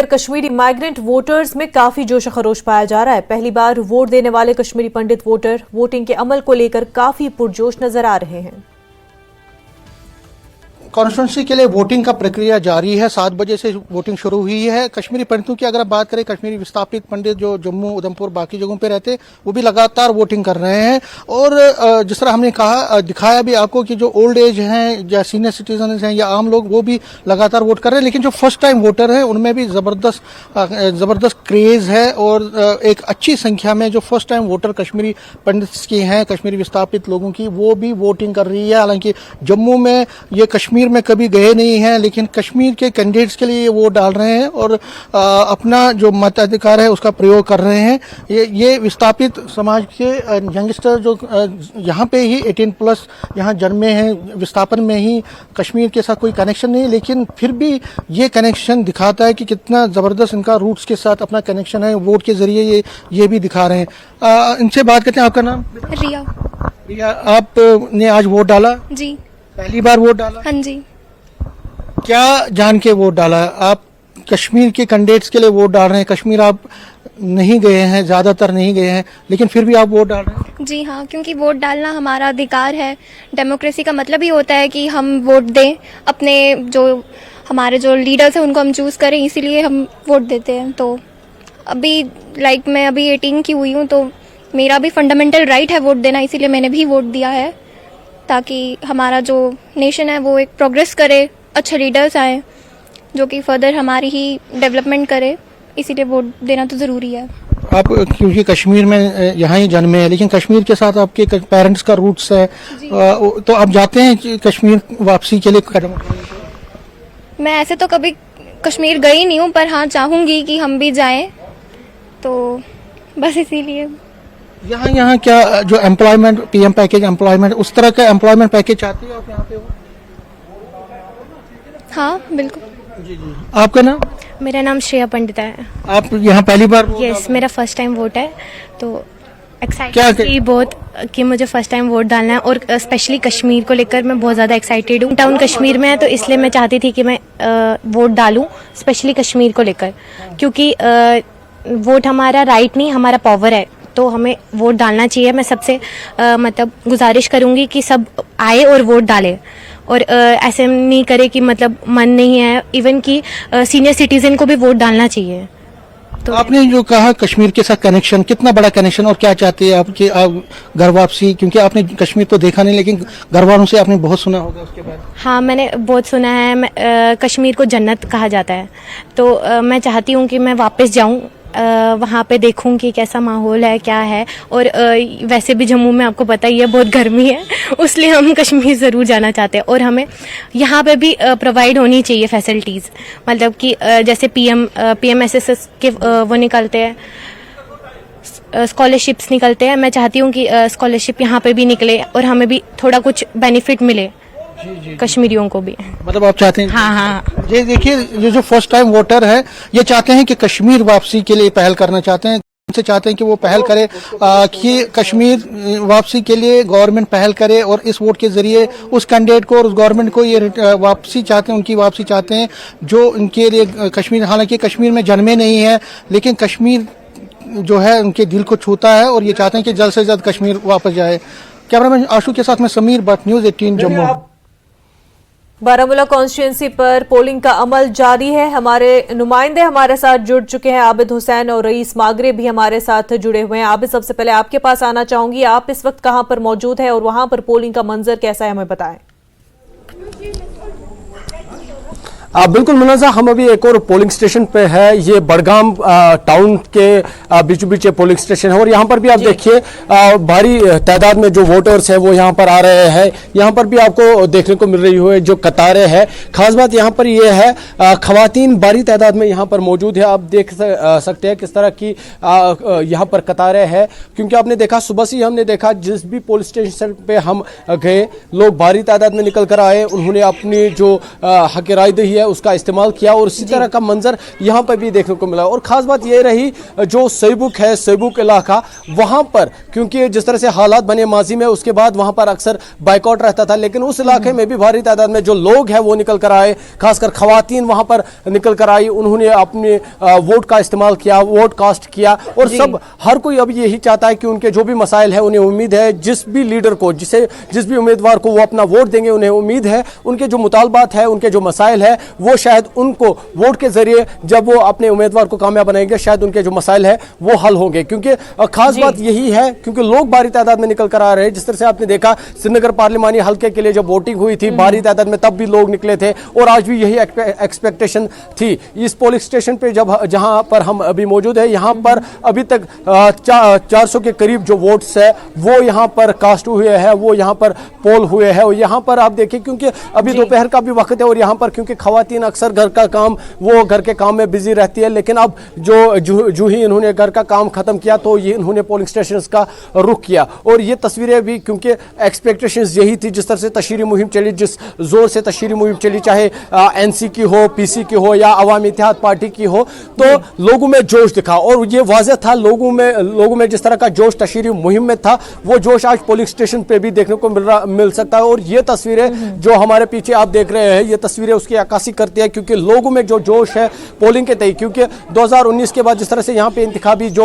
लेकर Kashmiri migrant voters में काफी जोश खरोश पाया जा रहा है। पहली बार वोट देने वाले कश्मीरी पंडित वोटर वोटिंग के अमल को लेकर काफी पुरजोश नजर आ रहे हैं। कॉन्स्टिट्यूंसी के लिए वोटिंग का प्रक्रिया जारी है। 7 बजे से वोटिंग शुरू हुई है। कश्मीरी पंडितों की अगर आप बात करें, कश्मीरी विस्थापित पंडित जो जम्मू, उधमपुर, बाकी जगहों पे रहते, वो भी लगातार वोटिंग कर रहे हैं। और जिस तरह हमने कहा, दिखाया भी आपको कि जो ओल्ड एज हैं या सीनियर सिटीजन हैं या आम लोग, वो भी लगातार वोट कर रहे हैं। लेकिन जो फर्स्ट टाइम वोटर हैं उनमें भी जबरदस्त क्रेज है और एक अच्छी संख्या में जो फर्स्ट टाइम वोटर कश्मीरी पंडित की हैं, कश्मीरी विस्थापित लोगों की, वो भी वोटिंग कर रही है। हालांकि जम्मू में ये कश्मीर में कभी गए नहीं हैं, लेकिन कश्मीर के कैंडिडेट्स के लिए ये वोट डाल रहे हैं और अपना जो मताधिकार है उसका प्रयोग कर रहे हैं। ये विस्थापित समाज के यंगस्टर जो यहाँ पे ही 18+ यहाँ जन्मे हैं, विस्थापन में ही, कश्मीर के साथ कोई कनेक्शन नहीं, लेकिन फिर भी ये कनेक्शन दिखाता है कि कितना जबरदस्त इनका रूट्स के साथ अपना कनेक्शन है। वोट के जरिए ये भी दिखा रहे हैं। इनसे बात करते हैं। आपका नाम? रिया। रिया, आपने आज वोट डाला? जी। पहली बार वोट डाला? हाँ जी। क्या जान के वोट डाला? आप कश्मीर के कैंडिडेट्स के लिए वोट डाल रहे हैं। कश्मीर आप नहीं गए हैं, ज्यादातर नहीं गए हैं, लेकिन फिर भी आप वोट डाल रहे हैं? जी हाँ, क्योंकि वोट डालना हमारा अधिकार है। डेमोक्रेसी का मतलब ही होता है कि हम वोट दें, अपने हमारे जो लीडर्स हैं उनको हम चूज करें, इसीलिए हम वोट देते हैं। तो अभी मैं अभी 18 की हुई हूँ, तो मेरा भी फंडामेंटल राइट है वोट देना, इसीलिए मैंने भी वोट दिया है, ताकि हमारा जो नेशन है वो एक प्रोग्रेस करे, अच्छे लीडर्स आए जो कि फर्दर हमारी ही डेवलपमेंट करे, इसीलिए वोट देना तो ज़रूरी है। आप क्योंकि कश्मीर में यहाँ ही जन्मे हैं, लेकिन कश्मीर के साथ आपके पेरेंट्स का रूट्स है, तो आप जाते हैं कश्मीर वापसी के लिए कदम? मैं ऐसे तो कभी कश्मीर गई नहीं हूँ, पर हाँ चाहूँगी कि हम भी जाएं, तो बस इसीलिए। यहाँ क्या जो एम्प्लॉयमेंट, PM पैकेज एम्प्लॉयमेंट, उस तरह का एम्प्लॉयमेंट पैकेज चाहती है आप यहाँ पे? हाँ बिल्कुल। जी। आपका नाम? मेरा नाम श्रेया पंडित है। आप यहाँ पहली बार? यस, मेरा फर्स्ट टाइम वोट है, तो एक्साइटेड थी बहुत कि मुझे फर्स्ट टाइम वोट डालना है। और स्पेशली कश्मीर को लेकर मैं बहुत ज़्यादा एक्साइटेड हूँ। टाउन कश्मीर में है, तो इसलिए मैं चाहती थी कि मैं वोट डालूँ, स्पेशली कश्मीर को लेकर, क्योंकि वोट हमारा राइट नहीं, हमारा पावर है, तो हमें वोट डालना चाहिए। मैं सबसे गुजारिश करूंगी कि सब आए और वोट डालें, और ऐसे नहीं करे कि मन नहीं है, इवन कि सीनियर सिटीजन को भी वोट डालना चाहिए। तो आपने जो कहा कश्मीर के साथ कनेक्शन, कितना बड़ा कनेक्शन, और क्या चाहते हैं आपकी घर वापसी? क्योंकि आपने कश्मीर तो देखा नहीं, लेकिन घर वालों से आपने बहुत सुना होगा उसके बाद। हाँ, मैंने बहुत सुना है। कश्मीर को जन्नत कहा जाता है, तो मैं चाहती हूँ कि मैं वापस जाऊँ, वहाँ पे देखूँ कि कैसा माहौल है, क्या है। और वैसे भी जम्मू में आपको पता ही है बहुत गर्मी है, इसलिए हम कश्मीर ज़रूर जाना चाहते हैं। और हमें यहाँ पे भी प्रोवाइड होनी चाहिए फैसिलिटीज़, मतलब कि जैसे PMSS के वो निकलते हैं, स्कॉलरशिप्स निकलते हैं। मैं चाहती हूँ कि स्कॉलरशिप यहाँ पे भी निकले और हमें भी थोड़ा कुछ बेनिफिट मिले। जी। कश्मीरियों को भी, मतलब आप चाहते हैं? हाँ। ये देखिए, ये जो फर्स्ट टाइम वोटर है, ये चाहते हैं कि कश्मीर वापसी के लिए पहल करना चाहते हैं। उनसे चाहते हैं कि वो पहल करे, कि कश्मीर वापसी के लिए गवर्नमेंट पहल करे, और इस वोट के जरिए उस कैंडिडेट को और उस गवर्नमेंट को ये वापसी चाहते हैं, उनकी वापसी चाहते हैं जो उनके लिए कश्मीर, हालांकि कश्मीर में जन्मे नहीं है, लेकिन कश्मीर जो है उनके दिल को छूता है, और ये चाहते हैं कि जल्द से जल्द कश्मीर वापस जाए। कैमरामैन आशु के साथ मैं समीर भट्ट, न्यूज़ 18 जम्मू। बारामूला कॉन्स्टिट्यूंसी पर पोलिंग का अमल जारी है। हमारे नुमाइंदे हमारे साथ जुड़ चुके हैं, आबिद हुसैन और रईस मागरे भी हमारे साथ जुड़े हुए हैं। आबिद, सबसे पहले आपके पास आना चाहूंगी, आप इस वक्त कहां पर मौजूद है और वहां पर पोलिंग का मंजर कैसा है, हमें बताएं। बिल्कुल मुनाजा, हम अभी एक और पोलिंग स्टेशन पे है। ये बड़गाम टाउन के बीचों बीच पोलिंग स्टेशन है, और यहाँ पर भी आप देखिए भारी तादाद में जो वोटर्स हैं वो यहाँ पर आ रहे हैं। यहाँ पर भी आपको देखने को मिल रही है जो कतारें हैं। खास बात यहाँ पर ये है, खवातीन भारी तादाद में यहाँ पर मौजूद है। आप देख सकते हैं किस तरह की यहाँ पर कतारें हैं, क्योंकि आपने देखा सुबह से हमने देखा जिस भी पोलिंग स्टेशन पे हम गए, लोग भारी तादाद में निकल कर आए। उन्होंने अपनी जो हक राय दही है उसका इस्तेमाल किया और इसी तरह का मंजर यहाँ पर भी देखने को मिला। और खास बात ये रही जो सैबुक है, सैबुक इलाका, वहाँ पर क्योंकि जिस तरह से हालात बने माजी में, उसके बाद वहाँ पर अक्सर बाइकआउट रहता था, लेकिन उस इलाके में भी भारी तादाद में जो लोग हैं वो निकल कर आए, खासकर खवातीन वहाँ पर निकल कर आई, उन्होंने अपने वोट का इस्तेमाल किया, वोट कास्ट किया। और सब हर कोई अब यही चाहता है कि उनके जो भी मसाइल है, उन्हें उम्मीद है जिस भी लीडर को, जिस भी उम्मीदवार को वो अपना वोट देंगे, उन्हें उम्मीद है उनके जो मुतालबात है, उनके जो मसाइल है, वो शायद उनको वोट के जरिए जब वो अपने उम्मीदवार को कामयाब बनाएंगे, शायद उनके जो मसाइल है वो हल होंगे। क्योंकि खास बात यही है क्योंकि लोग भारी तादाद में निकल कर आ रहे हैं। जिस तरह से आपने देखा श्रीनगर पार्लिमानी हल्के के लिए जब वोटिंग हुई थी, भारी तादाद में तब भी लोग निकले थे और आज भी यही एक्सपेक्टेशन थी। इस पोलिंग स्टेशन पे जहां पर हम अभी मौजूद है, यहाँ पर अभी तक 400 के करीब जो वोट्स है वो यहाँ पर कास्ट हुए हैं, वो यहाँ पर पोल हुए हैं। और यहाँ पर आप देखिए क्योंकि अभी दोपहर का भी वक्त है और यहाँ पर क्योंकि खवातीन अक्सर घर का काम, वो घर के काम में बिजी रहती है, लेकिन अब जो ही इन्होंने घर का काम खत्म किया तो ये इन्होंने पोलिंग स्टेशन का रुख किया। और ये तस्वीरें भी क्योंकि एक्सपेक्टेशंस यही थी, जिस तरह से तशहीरी मुहिम चली, जिस जोर से तशहीरी मुहिम चली, चाहे एनसी की हो, पीसी की हो या अवामी इत्तेहाद पार्टी की हो, तो लोगों में जोश दिखा और ये वाज़ेह था लोगों में जिस तरह का जोश तशहीरी मुहिम में था, वो जोश आज पोलिंग स्टेशन पे भी देखने को मिल सकता है। और ये तस्वीरें जो हमारे पीछे आप देख रहे हैं, ये तस्वीरें उसकी अक्कासी करती है क्योंकि लोगों में जो जोश है पोलिंग के तय, क्योंकि 2019 के बाद जिस तरह से यहाँ पे इंतखाबी जो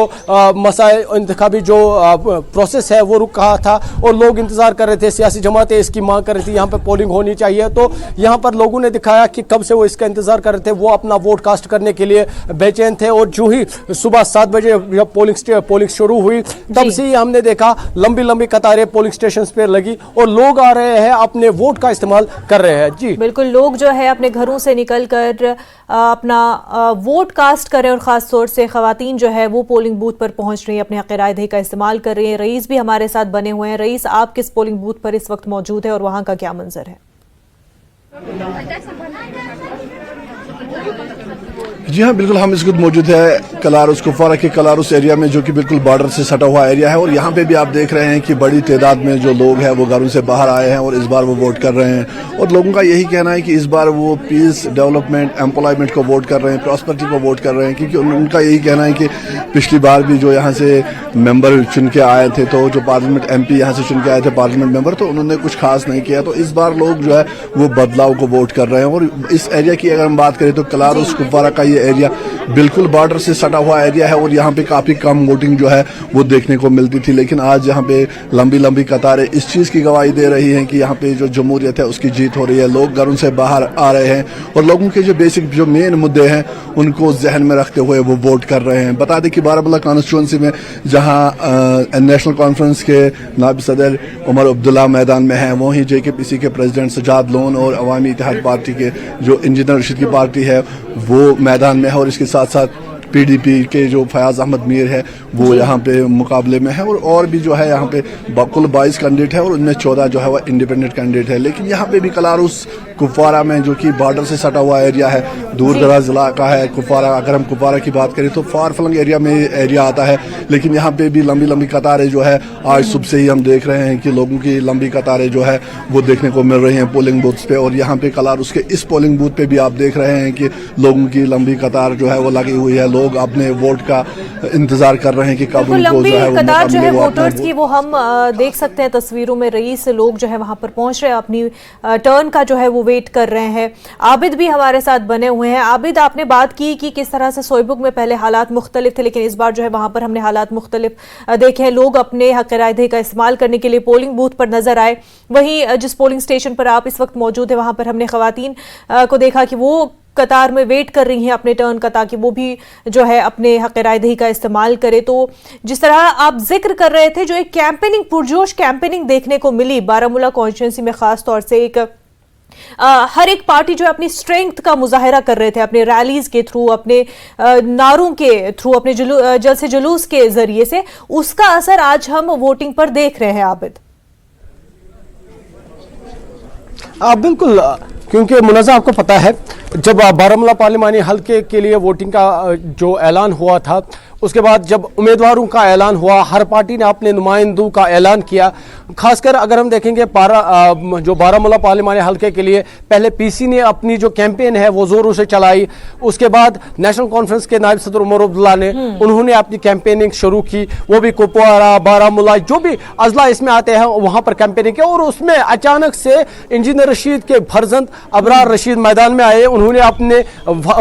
प्रोसेस है वो रुक रहा था और लोग इंतजार कर रहे थे, सियासी जमातें इसकी मांग कर रही थी यहाँ पे पोलिंग होनी चाहिए। तो यहाँ पर लोगों ने दिखाया कि कब से वो इसका इंतजार कर रहे थे, वो अपना वोट कास्ट करने के लिए बेचैन थे। और जो ही सुबह 7 बजे जब पोलिंग शुरू हुई, तब से ही हमने देखा लंबी लंबी कतारें पोलिंग स्टेशन पे लगी और लोग आ रहे हैं, अपने वोट का इस्तेमाल कर रहे हैं। जी बिल्कुल, लोग जो है अपने घरों से निकलकर अपना वोट कास्ट कर रहे हैं और खास तौर से खवातीन जो है वो पोलिंग बूथ पर पहुंच रही है, अपने हक राय दही का इस्तेमाल कर रही है। रईस भी हमारे साथ बने हुए हैं। रईस, आप किस पोलिंग बूथ पर इस वक्त मौजूद है और वहां का क्या मंजर है? जी हाँ, बिल्कुल हम इस वक्त मौजूद है कलारुस कुपवारा के कलारुस एरिया में, जो कि बिल्कुल बॉर्डर से सटा हुआ एरिया है। और यहाँ पे भी आप देख रहे हैं कि बड़ी तादाद में जो लोग हैं वो घरों से बाहर आए हैं और इस बार वो वोट कर रहे हैं। और लोगों का यही कहना है कि इस बार वो पीस, डेवलपमेंट, एम्प्लॉयमेंट को वोट कर रहे हैं, प्रॉस्पेरिटी को वोट कर रहे हैं। क्योंकि उनका यही कहना है कि पिछली बार भी जो यहाँ से मेंबर चुन के आए थे, तो जो पार्लियामेंट MP यहाँ से चुन के आए थे पार्लियामेंट मेंबर, तो उन्होंने कुछ खास नहीं किया। तो इस बार लोग जो है वो बदलाव को वोट कर रहे हैं। और इस एरिया की अगर हम बात करें तो कलारुस कुपवारा का ये एरिया बिल्कुल बॉर्डर से सटा हुआ एरिया है और यहाँ पे काफी कम वोटिंग जो है वो देखने को मिलती थी। लेकिन आज यहाँ पे लंबी लंबी कतारें इस चीज की गवाही दे रही हैं कि यहाँ पे जो जमहूरियत है उसकी जीत हो रही है। लोग घरों से बाहर आ रहे हैं और लोगों के जो बेसिक जो मेन मुद्दे हैं उनको जहन में रखते हुए वो वोट कर रहे हैं। बता दें कि बारामूला कॉन्स्टिट्यूंसी में जहाँ नेशनल कॉन्फ्रेंस के नायब सदर उमर अब्दुल्ला मैदान में है, वहीं JKPC के प्रेसिडेंट सजाद लोन और अवामी इत्तेहाद पार्टी के जो इंजीनियर रशीद की पार्टी है वो मैदान में है। और इसके साथ साथ PDP के जो फयाज अहमद मीर है वो यहाँ पे मुकाबले में है। और भी जो है यहाँ पे कुल 22 कैंडिडेट है और उनमें 14 जो है वो इंडिपेंडेंट कैंडिडेट है। लेकिन यहाँ पे भी कलारुस कुपवारा में, जो कि बॉर्डर से सटा हुआ एरिया है, दूर दराज इलाका है कुपवारा, अगर हम कुपवारा की बात करें तो फार फ्लंग एरिया में एरिया आता है। लेकिन यहाँ पे भी लंबी लंबी कतारें जो है आज सुबह से ही हम देख रहे हैं कि लोगों की लंबी कतारें जो है वो देखने को मिल रही हैं पोलिंग बूथ्स पे। और यहाँ पे कलारुस के इस पोलिंग बूथ पे भी आप देख रहे हैं कि लोगों की लंबी कतार जो है वो लगी हुई है। लोग अपने वोट का इंतजार कर रहे हैं कि कब उनको जो है वो कतार जो है वोटर्स की वो हम देख सकते हैं तस्वीरों में। रईस, लोग जो है वहां पर पहुंच रहे हैं, अपनी टर्न का जो है वो वेट कर रहे हैं। आबिद भी हमारे साथ बने हुए हैं। आबिद, आपने बात की कि किस तरह से सोयबुक में पहले हालात मुख्तलिफ थे, लेकिन इस बार जो है वहां पर हमने हालात मुख्तलिफ देखे हैं। लोग अपने हक राय दही का इस्तेमाल करने के लिए पोलिंग बूथ पर नजर आए। वहीं जिस पोलिंग स्टेशन पर आप इस वक्त मौजूद है वहां पर हमने खवातीन को देखा कि वो कतार में वेट कर रही हैं अपने टर्न का, ताकि वो भी जो है अपने हक राय दही का इस्तेमाल करे। तो जिस तरह आप जिक्र कर रहे थे, जो एक कैंपेनिंग, पुरजोश कैंपेनिंग देखने को मिली बारामूला कॉन्स्टिट्यूंसी में, खास तौर से एक हर एक पार्टी जो है अपनी स्ट्रेंथ का मुजाहिरा कर रहे थे अपने रैलीज के थ्रू, अपने नारों के थ्रू, अपने जलसे जुलूस के जरिए से। उसका असर आज हम वोटिंग पर देख रहे हैं। आबिद, बिल्कुल, क्योंकि मुनाज़ा आपको पता है जब बारामूला पार्लिमानी हल्के के लिए वोटिंग का जो ऐलान हुआ था, उसके बाद जब उम्मीदवारों का ऐलान हुआ, हर पार्टी ने अपने नुमाइंदों का ऐलान किया। खासकर अगर हम देखेंगे जो बारामूला पार्लिमानी हल्के के लिए पहले पीसी ने अपनी जो कैंपेन है वो जोरों से चलाई। उसके बाद नेशनल कॉन्फ्रेंस के नायब सदर उमर अब्दुल्ला ने उन्होंने अपनी कैंपेनिंग शुरू की, वो भी कुपवारा, बारामूला, जो भी अजला इसमें आते हैं वहां पर कैंपेनिंग की। और उसमें अचानक से इंजीनियर रशीद के फर्जंद अबरार रशीद मैदान में आए। उन्होंने अपने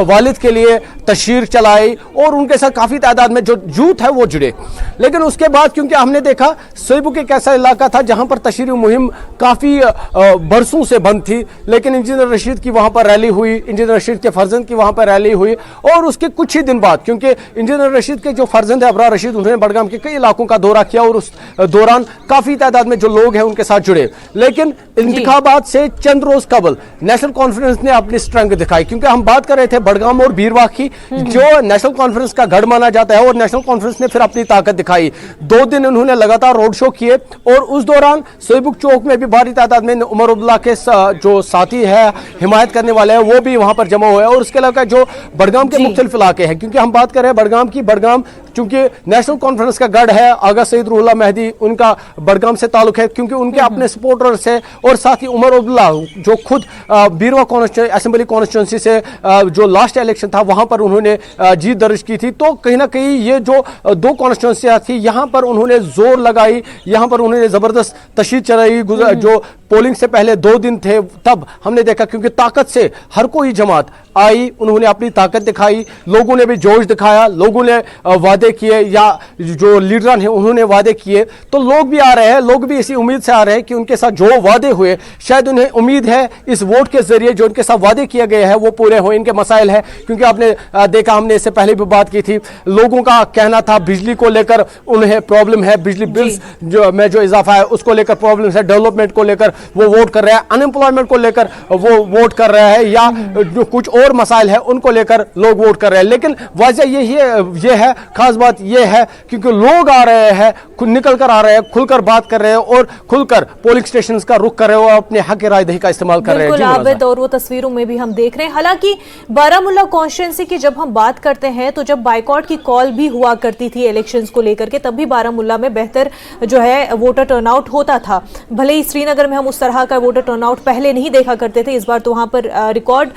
वालिद के लिए तशहीर चलाई और उनके साथ काफी तादाद में जो यूथ है वो जुड़े। लेकिन उसके बाद क्योंकि हमने देखा सोईबुक एक ऐसा इलाका था जहां पर तशहीरी मुहिम काफी बरसों से बंद थी, लेकिन इंजीनियर रशीद की वहां पर रैली हुई, इंजीनियर रशीद के फर्जंद की वहां पर रैली हुई। और उसके कुछ ही दिन बाद, क्योंकि इंजीनियर रशीद के जो फर्जंद है अबरार रशीद, उन्होंने बडगाम के कई इलाकों का दौरा किया और उस दौरान काफी तादाद में जो लोग हैं उनके साथ जुड़े। लेकिन इंतखाबात से चंद रोज कबल नेशनल कॉन्फ्रेंस ने अपनी स्ट्रेंथ दिखाई, क्योंकि हम बात कर रहे थे बडगाम और बीरवाह की, जो नेशनल कॉन्फ्रेंस का गढ़ माना जाता है, और नेशनल कॉन्फ्रेंस ने फिर अपनी ताकत दिखाई। 2 दिन उन्होंने लगातार रोड शो किए और उस दौरान सोईबुक चौक में भी भारी तादाद में उमर अब्दुल्ला के जो साथी है, हिमायत करने वाले हैं, वो भी वहां पर जमा हुए। और उसके अलावा जो बडगाम के मुख्तलिफ इलाके हैं, क्योंकि हम बात कर रहे हैं बडगाम की, बडगाम चूंकि नेशनल कॉन्फ्रेंस का गढ़ है, आगा सईद रूहुल्लाह मेहदी उनका बडगाम से ताल्लुक है, क्योंकि उनके अपने सपोर्टर्स है। और साथ ही उमर अब्दुल्ला जो खुद बीरवाह असेंबली कॉन्स्टिट्यूंसी से जो लास्ट इलेक्शन था वहां पर उन्होंने जीत दर्ज की थी। तो कहीं ना कहीं ये जो 2 कॉन्स्टिट्यूंसियां थी, यहां पर उन्होंने जोर लगाई, यहां पर उन्होंने जबरदस्त तशहीर चलाई। जो पोलिंग से पहले 2 दिन थे तब हमने देखा, क्योंकि ताकत से हर कोई जमात आई, उन्होंने अपनी ताकत दिखाई, लोगों ने भी जोश दिखाया, लोगों ने वादे किए, या जो लीडरान हैं उन्होंने वादे किए। तो लोग भी आ रहे हैं, लोग भी इसी उम्मीद से आ रहे हैं कि उनके साथ जो वादे हुए, शायद उन्हें उम्मीद है इस वोट के जरिए जो उनके साथ वादे किए गए हैं वो पूरे हो। इनके मसाइल है, क्योंकि आपने देखा, हमने इससे पहले भी बात की थी, लोगों का कहना था बिजली को लेकर उन्हें प्रॉब्लम है, बिजली बिल्स जो इजाफा है उसको लेकर प्रॉब्लम है, डेवलपमेंट को लेकर वो वोट कर रहे हैं, अनएम्प्लॉयमेंट को लेकर वो वोट कर रहे हैं, या जो कुछ और मसाइल है उनको लेकर लोग वोट कर रहे हैं। लेकिन वजह ये है, खास बात ये है, क्योंकि लोग आ रहे हैं, निकल कर आ रहे हैं, खुलकर बात कर रहे हैं और खुलकर पोलिंग स्टेशन का रुख कर रहे हैं और अपने हक राय दही का इस्तेमाल कर रहे हैं। आबिद, और वो तस्वीरों में भी हम देख रहे हैं। हालांकि बारामूला कॉन्स्टिट्यूंसी की जब हम बात करते हैं तो जब बाइकआउट की कॉल भी हुआ करती थी इलेक्शंस को लेकर के, तब भी बारामूला में बेहतर जो है वोटर टर्नआउट होता था। भले ही श्रीनगर में हम उस तरह का वोटर टर्नआउट पहले नहीं देखा करते थे, इस बार तो वहां पर रिकॉर्ड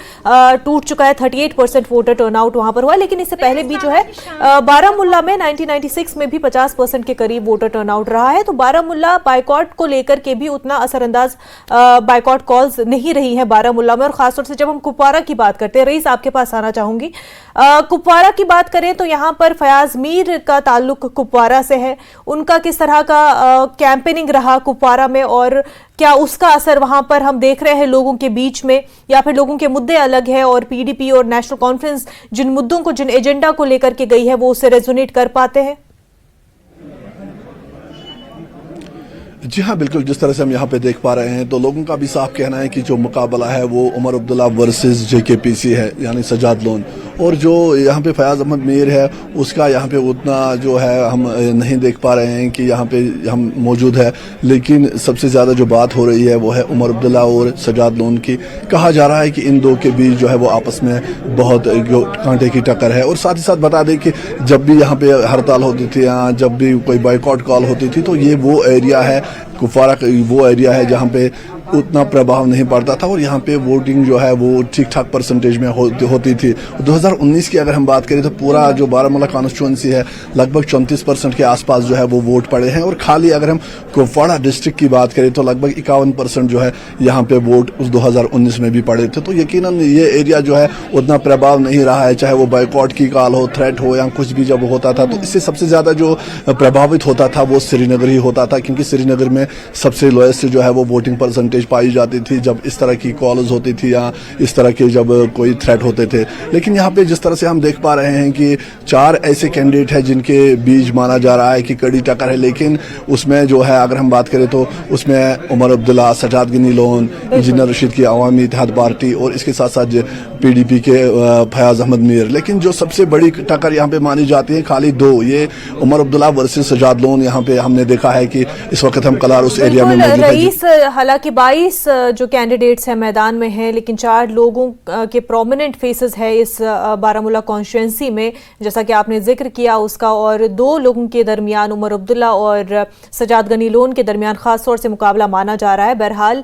टूट चुका है, 38% वोटर टर्नआउट वहां पर हुआ। लेकिन इससे पहले भी जो है बारामूला में 1996 में भी 50% के करीब वोटर टर्नआउट रहा है। तो बारामूला बाइकआउट को लेकर के भी उतना असरअंदाज बाइकआउट कॉल्स नहीं रही है बारामूला में। और खासतौर से जब हम कुपवारा की बात करते हैं, रईस आपके पास आना चाहूंगी, कुपवारा की बात करें तो यहाँ पर फयाज मीर का ताल्लुक कुपवारा से है, उनका किस तरह का कैंपेनिंग रहा कुपवारा में, और क्या उसका असर वहां पर हम देख रहे हैं लोगों के बीच में, या फिर लोगों के मुद्दे अलग है और पीडीपी और नेशनल कॉन्फ्रेंस जिन मुद्दों को, जिन एजेंडा को लेकर के गई है वो उससे रेजोनेट कर पाते हैं? जी हाँ, बिल्कुल, जिस तरह से हम यहाँ पे देख पा रहे हैं तो लोगों का भी साफ कहना है कि जो मुकाबला है वो उमर अब्दुल्ला वर्सेस जेकेपीसी है, यानी सजाद लोन। और जो यहाँ पे फयाज अहमद मीर है उसका यहाँ पे उतना जो है हम नहीं देख पा रहे हैं कि यहाँ पे हम मौजूद है। लेकिन सबसे ज़्यादा जो बात हो रही है वो है उमर अब्दुल्ला और सजाद लोन की। कहा जा रहा है कि इन दो के बीच जो है वो आपस में बहुत कांटे की टक्कर है। और साथ ही साथ बता दें कि जब भी यहाँ पे हड़ताल होती थी या जब भी कोई बॉयकॉट कॉल होती थी तो ये वो एरिया है, कुपवारा वो एरिया है जहाँ पे उतना प्रभाव नहीं पड़ता था और यहाँ पे वोटिंग जो है वो ठीक ठाक परसेंटेज में होती थी। 2019 की अगर हम बात करें तो पूरा जो बारामूला कॉन्स्टिट्यूंसी है लगभग 34% के आसपास जो है वो वोट पड़े हैं। और खाली अगर हम कुपवाड़ा डिस्ट्रिक्ट की बात करें तो लगभग 51% जो है यहाँ पे वोट उस 2019 में भी पड़े थे। तो यकीनन ये एरिया जो है उतना प्रभाव नहीं रहा है, चाहे वो बॉयकॉट की कॉल हो, थ्रेट हो या कुछ भी जब होता था। तो इससे सबसे ज्यादा जो प्रभावित होता था वो श्रीनगर ही होता था, क्योंकि श्रीनगर में सबसे लोएस्ट जो है वो वोटिंग परसेंटेज पाई जाती थी जब इस तरह की कॉल्स होती थी या इस तरह के जब कोई थ्रेट होते थे। लेकिन यहाँ पे जिस तरह से हम देख पा रहे हैं कि 4 ऐसे कैंडिडेट हैं जिनके बीच माना जा रहा है कि कड़ी टक्कर है। लेकिन उसमें जो है अगर हम बात करें तो उसमें उमर अब्दुल्ला, सजाद गिनी लोन, इंजीनियर रशीद की अवामी इत्तेहाद पार्टी और इसके साथ साथ पीडीपी के फयाज अहमद मीर। लेकिन जो सबसे बड़ी टक्कर यहाँ पे मानी जाती है खाली 2, ये उमर अब्दुल्ला वर्सेस सजाद लोन। यहाँ पे हमने देखा है कि इस वक्त हम कलार उस एरिया में मौजूद हैं। हालांकि 22 जो कैंडिडेट्स हैं मैदान में हैं, लेकिन 4 लोगों के प्रोमिनेंट फेसेस है इस बारामूला कॉन्स्टिट्यूंसी में, जैसा कि आपने जिक्र किया उसका, और 2 लोगों के दरमियान उमर अब्दुल्ला और सजाद गनी लोन के दरमियान खास तौर से मुकाबला माना जा रहा है। बहरहाल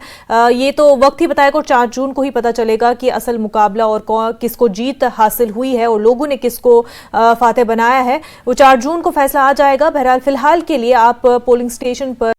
ये तो वक्त ही बताएगा और 4 जून को ही पता चलेगा कि असल मुकाबला और किसको जीत हासिल हुई है और लोगों ने किसको फातेह बनाया है, वो 4 जून को फैसला आ जाएगा। बहरहाल फिलहाल के लिए आप पोलिंग स्टेशन पर